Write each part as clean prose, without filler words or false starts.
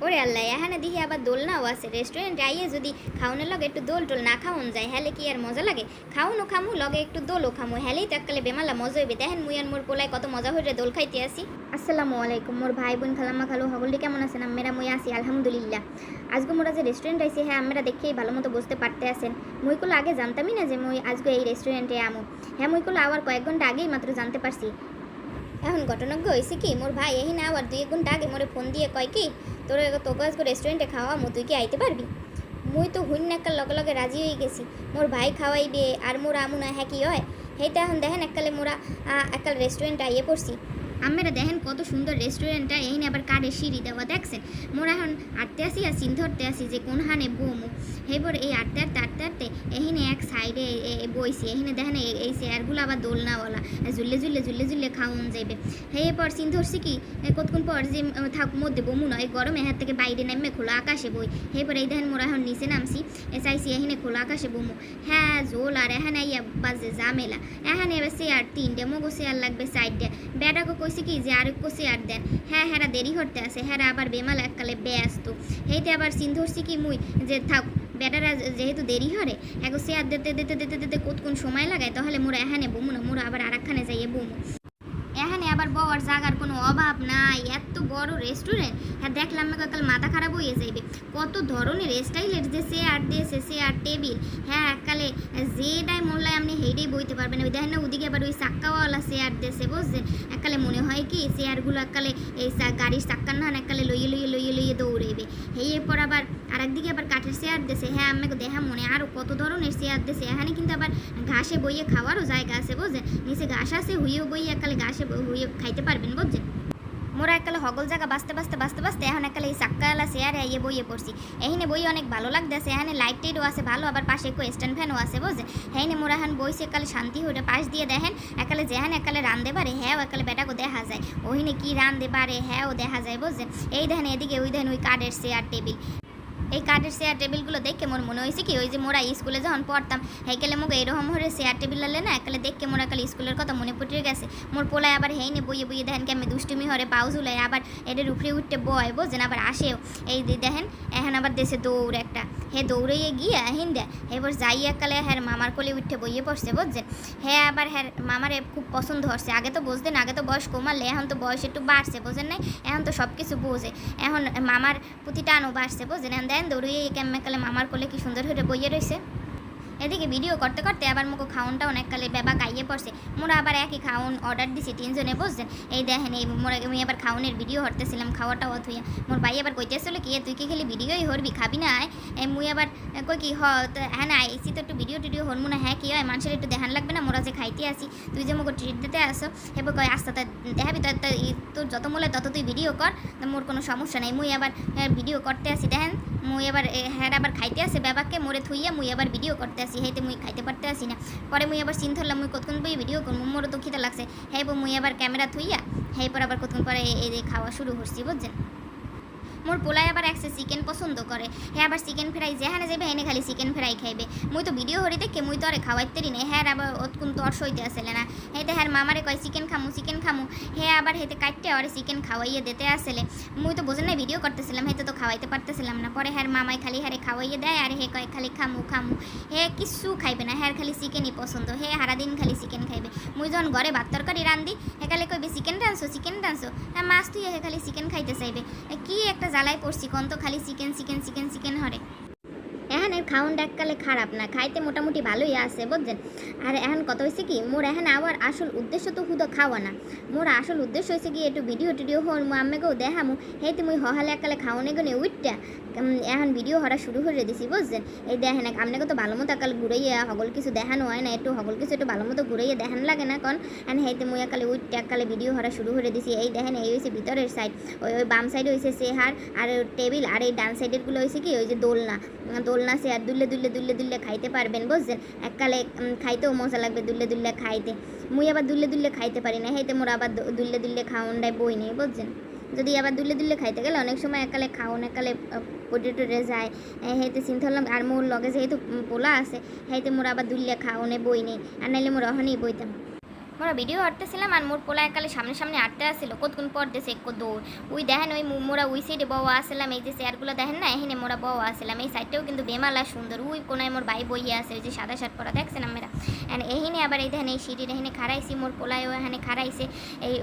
ওরে আল্লাহ এখানে দেখি আবার দোলনাও আছে রেস্টুরেন্টে আইয়ে যদি খাওনের লগে একটু দোল টোল না খাওন যায় হ্যালে কি আর মজা লাগে খাওনও খামু লগে একটু দোলও খামু হ্যালেই তো এককালে বেমালা মজা হইবে দেখেন মুই আর মোর পোলায় কত মজা হইরে দোল খাইতে আসি। আসসালামু আলাইকুম মোর ভাই বোন খালাম্মা খালু সকলটি কেমন আছেন? আমরা মুই আসি আলহামদুলিল্লাহ। আজকে মোরা যে রেস্টুরেন্ট আইসি হ্যাঁ আমরা দেখেই ভালো মতো বুঝতে পারতে আছেন। মুইগুলো আগে জানতামই না যে মুই আজকে এই রেস্টুরেন্টে আমু। হ্যাঁ মুইগুলো আবার কয়েক ঘন্টা আগেই মাত্র জানতে পারছি। এখন ঘটনাজ্ঞ হয়েছে কি মোর ভাই এই না আবার 2 ঘন্টা আগে মোরে ফোন দিয়ে কয় কি তোকে আজকে রেস্টুরেন্টে খাওয়ামু তুই কি আইতে পারবি? মুই তো হুইন নাকাল লগে লগে রাজি হয়ে গেছি মোর ভাই খাওয়াইবে আর মোরা আমু না হ্যাঁ কি হয় সেইটা এখন দেখেন এককালে মোরা এককাল রেস্টুরেন্টে আইয়ে পড়ছি। আমরা দেখেন কত সুন্দর রেস্টুরেন্টটা এইখানে আবার কাঠের সিঁড়ি দেওয়া দেখছেন। মোরা এখন আটতে আসি আর চিন ধরতে আসি যে কোন হানে বমু হেবর এই আটতে আটতে এখানে এক সাইডে বইছি এখানে দেখেন এই চেয়ারগুলো আবার দোলনাওয়ালা ঝুললে খাওয়ান যাইবে। পর চিন ধরছি কি কতক্ষণ পর যে থাক মধ্যে বমু নয় গরমে হাত থেকে বাইরে নামে খোলা আকাশে বই পর এই দেখেন মোরা এখন নিচে নামছি চাইছি এখানে খোলা আকাশে বমু হ্যাঁ জোল আর এখানে আইয়া বাজে জামেলা এখানে এবার চেয়ার 3টে মগো চেয়ার লাগবে 4টে বেটাকে কইছে কি যে আরেক চেয়ার দেন হ্যাঁ হ্যাঁ দেরি হতে আছে হ্যাঁ আবার বেমাল এককালে ব্যস্ত সেইতে আবার চিন ধরছি কি মুই যে থাক বেটারা যেহেতু দেরি হরে এখন চেয়ার দিতে কতক্ষণ সময় লাগায় তাহলে মোরা এখানে বমু না মোরা আবার আরেকখানে যাইয়ে বমু। এখানে আবার বওয়ার জায়গার কোনো অভাব নাই এত বড় রেস্টুরেন্ট হ্যাঁ দেখলাম কাল মাথা খারাপ হয়ে যাইবে কত ধরনের স্টাইলের যে চেয়ার দিয়েছে চেয়ার টেবিল হ্যাঁ এককালে যেটাই মোল্লায় আপনি হেঁটেই বইতে পারবেন ওই দেখেন না ওদিকে আবার ওই চাক্কাওয়ালা চেয়ার দিয়েছে বুঝছেন এককালে মনে হয় কি চেয়ারগুলো এককালে এই গাড়ির চাক্কার না এককালে লইয়ে দৌড়েবে এরপর আবার আরেকদিকে আবার কাঠের চেয়ার দিয়েছে হ্যাঁ আমাকে দেখা মনে আরও কত ধরনের চেয়ার দিয়েছে এখানে কিন্তু আবার ঘাসে বইয়ে খাওয়ারও জায়গা আছে বুঝছেন নিচে ঘাস আছে হুইয়েও বইয়ে এককালে ঘাসে হুইয়ে খাইতে পারবেন বুঝছেন। মোরা এককালে হগল জায়গা বাঁচতে এখন এককালে এই চাক্কাওয়ালা চেয়ারে আইয়ে বইয়ে পড়ছি এখানে বই অনেক ভালো লাগতেছে এখানে লাইট টাইটও আছে ভালো আবার পাশে একটু স্ট্যান্ড ফ্যানও আছে বুঝছে হ্যাঁ মোরা এখন বইছে একালে শান্তি হয়ে পাশ দিয়ে দেখেন একালে যেহান একালে রান্ধে পারে হ্যাঁ একালে বেটাকে দেখা যায় ওহিনে কি রান্ধে পারে হ্যাঁও দেখা যায় বুঝছে এই দেখেন এদিকে ওই দেখেন ওই কাঠের চেয়ার টেবিল এই কাঠের চেয়ার টেবিলগুলো দেখে মোর মনে হয়েছে কি ওই যে মোরা স্কুলে যখন পড়তাম হেকেলে মুখ এইরকম হরে চেয়ার টেবিল লালে না একালে দেখে মোরা কালে স্কুলের কথা মনে পড়ে গেছে মোর পোলায় আবার হেইনে বইয়ে দেখেন কি আমি দুষ্টুমি হরে পাও ঝুলাই আবার এদের উপরে উঠতে বয় বোঝেন আবার আসেও এই দেখেন এখন আবার দেশে দৌড় একটা হে দৌড়াইয়ে গিয়ে আহিন দেয় এবার যাই এককালে হ্যাঁ মামার কোলে উঠতে বইয়ে পড়ছে বুঝছেন হ্যাঁ আবার হ্যাঁ মামারে খুব পছন্দ হচ্ছে আগে তো বুঝতেন আগে তো বয়স কমালে এখন তো বয়স একটু বাড়ছে বোঝেন নাই এখন তো সব কিছু বোঝে এখন মামার প্রতি টানও বাড়ছে বুঝছেন এখন দেন দৌড়িয়ে কেমনে মামার কোলে কি সুন্দর হয়ে বইয়ে রয়েছে। এদিকে ভিডিও করতে করতে আবার মুখো খাওনটা অনেককালে বেবা খাইয়ে পড়ছে মোরা আবার একই খাওন অর্ডার দিছি 3 জনে বুঝছেন এই দেখেন এই মোরা আমি আবার খাওনের ভিডিও হরতেছিলাম খাওয়াটাও থুইয়া মোর ভাই আবার কইতেছিল কি তুই কি খালি ভিডিওই হরবি খাবি না মুই আবার কই কি হ্যাঁ না আইসি তো একটু ভিডিও হরমু না হ্যাঁ কি হয় মানুষের একটু দেখান লাগবে না মোরা যে খাইতে আসি তুই যে মুখো ট্রিট দিতে আসো এবার কয় আস্তে দেখাবি তোর যত মূলে তত তুই ভিডিও কর মোর কোনো সমস্যা নেই মুই আবার ভিডিও করতে আসি দেখেন মুই আবার হ্যাঁ আবার খাইতে আসে বেবাকে মোরে থুইয়া মুই আবার ভিডিও করতে আসি হেঁটে মুই খাইতে পারতে আসি না পরে মুই আবার চিন ধরলাম মুই কতক্ষণ বই ভিডিও করবো মোরও তো খিদে লাগছে হ্যাঁ মুই আবার ক্যামেরা থুইয়া হ্যাঁ পর আবার কতক্ষণ পরে এই খাওয়া শুরু করছি বুঝছেন। মোর পোলায় আবার একসে চিকেন পছন্দ করে হ্যাঁ আবার চিকেন ফ্রাই যেখানে যাবে এনে খালি চিকেন ফ্রাই খাইবে মুই তো ভিডিও হরি দেখে মুই তো আরে খাওয়াইতেরি না হ্যাঁ আবার অতক্ষণ তো সইতে আসলে না হেতে হ্যাঁ মামারে কয় চিকেন খামু হ্যাঁ আবার হেতে কাটতে আরে চিকেন খাওয়াইয়ে দিতে আসলে মুই তো বোঝেন না ভিডিও করতেছিলাম হেতে তো খাওয়াইতে পারতেছিলাম না পরে হ্যাঁ মামাই খালি হ্যাঁ খাওয়াইয়ে দেয় আর হে কয় খালি খামু হ্যাঁ কিছু খাইবে না হ্যাঁ খালি চিকেনই পছন্দ হ্যাঁ সারাদিন খালি চিকেন খাইবে মুই যখন ঘরে ভাত তরকারি রান্ধি হেকালে কইবে চিকেন রানছো হ্যাঁ মাছ তুই হে খালি চিকেন খাইতে চাইবে কি একটা জ্বালায় পড়ছি কোন তো খালি চিকেন হরে এখন খাওয়ানটা এককালে খারাপ না খাইতে মোটামুটি ভালোই আছে বুঝছেন। আর এখন কত হয়েছে কি মোর এখন আবার আসল উদ্দেশ্য তো হুদো খাওয়া না মোর আসল উদ্দেশ্য হয়েছে কি একটু ভিডিও হন মু আম্মেকেও দেখামু হেতে মুই হহালে এককালে খাওয়ানে গনে উঠটা এখন ভিডিও হরা শুরু করে দিছি বুঝছেন। এই দেখেন আপনাকে তো ভালো মতো একাল ঘুরাইয়া হগল কিছু দেখানো হয় না একটু হগল কিছু একটু ভালো মতো ঘুরাইয়া দেখান লাগে না কারণ এখন হেতে মুই একালে উঠতে এককালে ভিডিও হরা শুরু করে দিছি এই দেখেন এই হয়েছে ভিতরের সাইড ওই বাম সাইডে হয়েছে চেহার আর টেবিল আর এই ডান সাইডেরগুলো হয়েছে কি ওই যে দোলনা চেয়ার দুললে খাইতে পারবেন বুঝছেন এককালে খাইতেও মজা লাগবে দুললে খাইতে মুই আবার দুললে খাইতে পারি না হেতে মোর আবার দুললে খাওয়ানটাই বই নেই বুঝছেন। যদি আবার দুললে খাইতে গেলে অনেক সময় এককালে খাওন এককালে পটেটোরে যায় হেতে চিন্তা করলাম আর মোর লগে যেহেতু পোলা আছে হেতে মোর আবার দুললে খাওনে বই নেই আর নাইলে মোর অহনেই বইতাম মোরা ভিডিও হাঁটতেছিলাম আর মোর পোলা একালে সামনে সামনে হাঁটতে আসছিল কতক্ষণ পর দেশে এক দৌড় ওই দেখেন ওই মোরা ওই সাইডে বওয়া আসছিলাম এই যে চেয়ারগুলো দেখেন না এখানে মোরা বওয়া আসছিলাম এই সাইডটাও কিন্তু বেমালা সুন্দর ওই কোনায় মোর ভাই বইয়ে আছে ওই যে সাদা শার্ট পরা দেখছেন আমরা এখানে আবার এই দেখেন এই সিঁড়ির এখানে খাড়াইছি মোর পোলায়ও এখানে খাড়াইছে এই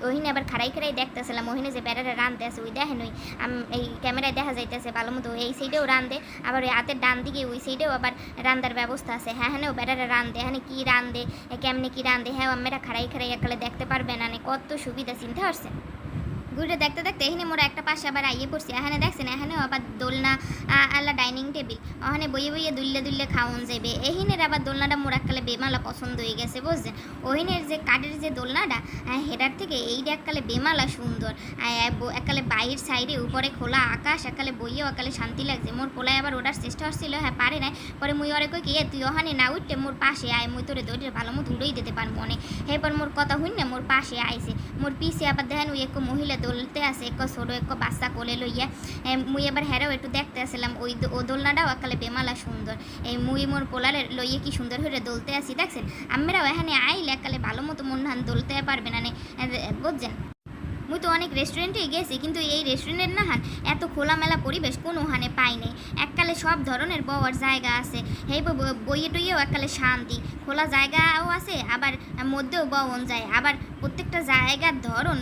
ওইখানে আবার খাড়াই খাড়াই দেখতেছিলাম ওইখানে যে বেড়াটা রাঁধতে আছে ওই দেখেন ওই এই ক্যামেরায় দেখা যাইতেছে ভালো মতো এই সাইডেও রাঁধে আবার ওই হাতের ডান দিকে ওই সাইডেও আবার রান্দার ব্যবস্থা আছে হ্যাঁ বেড়াটা রাঁধে এখানে কী রাঁধে কেমনে কী রাঁধে হ্যাঁ আমরা খাড়াই খাড়াই একালে দেখতে পারবেন না কত সুবিধা চিনতে পারছেন ঘুরে দেখতে দেখতে এখানে মোরা একটা পাশে আবার আইয়ে পড়ছি এখানে দেখছেন এখানেও আবার দোলনা আল্লাহ ডাইনিং টেবিল ওখানে বইয়ে বইয়ে দুললে দুললে খাওয়ান যাবে এহিনের আবার দোলনাটা মোরা এককালে বেমালা পছন্দ হয়ে গেছে বুঝছেন ওহিনের যে কাঠের যে দোলনাটা হেটার থেকে এইটা এককালে বেমালা সুন্দর এককালে বাইরের সাইডে উপরে খোলা আকাশ এককালে বইয়েও এককালে শান্তি লাগছে মোর পোলায় আবার ওটার চেষ্টা হচ্ছিল হ্যাঁ পারে নাই পরে মুই ওরে কই কি তুই ওখানে না উঠতে মোর পাশে আয় মুই তোরে দৌড়ে ভালো মতো উড়েই দিতে পারবো অনেক এরপর মোর কথা হইন না মোর পাশে আইছে মোর পিছে আবার দেখেন ওই এক মহিলা দোলতে আছে এক ছোটো এক বাচ্চা কোলে লইয়া মুই এবার হেরাও একটু দেখতে আসলাম ওই ও দোলনাটাও একালে বেমালা সুন্দর এই মুই মোর পোলারে লইয়ে কি সুন্দর হয়ে দোলতে আসি দেখছেন আমরাও এখানে আইলে একালে ভালো মতো মন ধান দোলতে পারবে না বুঝছেন মুই তো অনেক রেস্টুরেন্টেই গেছি কিন্তু এই রেস্টুরেন্টের না হান এত খোলামেলা পরিবেশ কোনো হানে পাই নাই এককালে সব ধরনের বওয়ার জায়গা আছে এই বইয়ে টইয়েও এককালে শান্তি খোলা জায়গাও আছে আবার মধ্যেও বওন যায় আবার প্রত্যেকটা জায়গার ধরন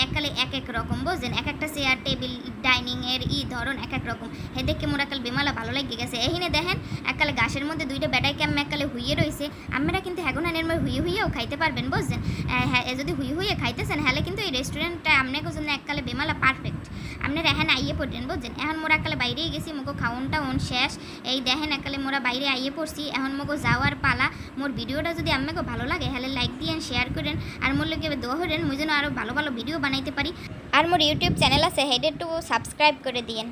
এককালে এক এক রকম বুঝছেন এক একটা চেয়ার টেবিল ডাইনিং এর ধরন এক এক রকম হে দেখে মোর একাল বেমালা ভালো লেগে গেছে এখানে দেখেন এককালে গাছের মধ্যে দুইটা বেটাই কেমন এককালে হুইয়ে রয়েছে আমরা কিন্তু হেগোনানের মধ্যে হুইয়ে হুইয়েও খাইতে পারবেন বুঝছেন হ্যাঁ যদি হুইয়ে হুইয়ে খাইতেছেন হলে কিন্তু এই রেস্টুরেন্টটা আপনাকে জন্য এককালে বেমালা পারফেক্ট আপনারা এখন আইয়ে পড়বেন বুঝছেন এখন মোরা এককালে বাইরেই গেছি মোকে খাওনটা শেষ এই দেখেন এককালে মোরা বাইরে আইয়ে পড়ছি এখন মোকে যাওয়ার পালা মোর ভিডিওটা যদি আপনাকে ভালো লাগে হলে লাইক দিয়েন শেয়ার করেন আর মোর লোকে দোয়া করেন মুই যেন আরও ভালো ভালো ভিডিও বানাইতে পারি আর মোর ইউটিউব চ্যানেল আছে হেডে একটু সাবস্ক্রাইব করে দিয়েন।